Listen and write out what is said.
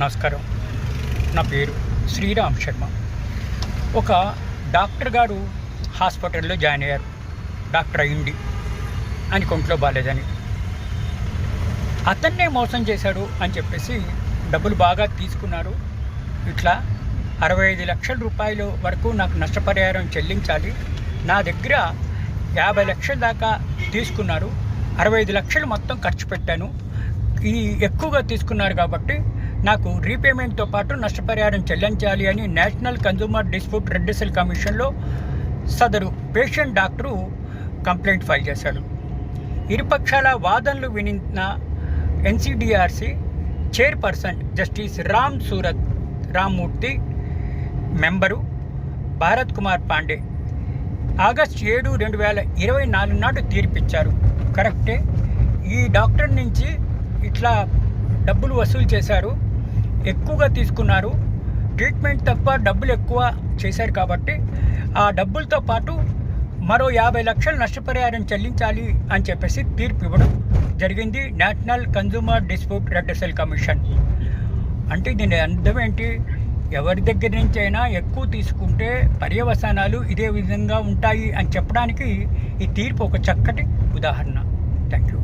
నమస్కారం. నా పేరు శ్రీరామ్ శర్మ. ఒక డాక్టర్ గారు హాస్పిటల్లో జాయిన్ అయ్యారు. డాక్టర్ అయ్యింది అని కొంట్లో బాగాలేదని అతన్నే మోసం చేశాడు అని చెప్పేసి డబ్బులు బాగా తీసుకున్నారు. ఇట్లా 65 లక్షల రూపాయల వరకు నాకు నష్టపరిహారం చెల్లించాలి, నా దగ్గర 50 లక్షల దాకా తీసుకున్నారు, 65 లక్షలు మొత్తం ఖర్చు పెట్టాను, ఇది ఎక్కువగా తీసుకున్నారు కాబట్టి నాకు రీపేమెంట్తో పాటు నష్టపరిహారం చెల్లించాలి అని నేషనల్ కన్జ్యూమర్ డిస్ప్యూట్ రెడ్రెసల్ కమిషన్లో సదరు పేషెంట్ డాక్టరు కంప్లైంట్ ఫైల్ చేశాడు. ఇరుపక్షాల వాదనలు వినిన NCDRC chairperson justice Rammurthy, member Bharat Kumar Pandey August 7, 2024 నాడు తీర్పిచ్చారు. కరెక్టే, ఈ డాక్టర్ నుంచి ఇట్లా డబ్బులు వసూలు చేశారు, ఎక్కువగా తీసుకున్నారు, ట్రీట్మెంట్ తప్ప డబ్బులు ఎక్కువ చేశారు కాబట్టి ఆ డబ్బులతో పాటు మరో 50 లక్షలు నష్టపరిహారం చెల్లించాలి అని చెప్పేసి తీర్పు ఇవ్వడం జరిగింది national consumer dispute redressal commission. అంటే దీని అర్థం ఏంటి? ఎవరి దగ్గర నుంచి అయినా ఎక్కువ తీసుకుంటే పర్యవసానాలు ఇదే విధంగా ఉంటాయి అని చెప్పడానికి ఈ తీర్పు ఒక చక్కటి ఉదాహరణ. Thank you.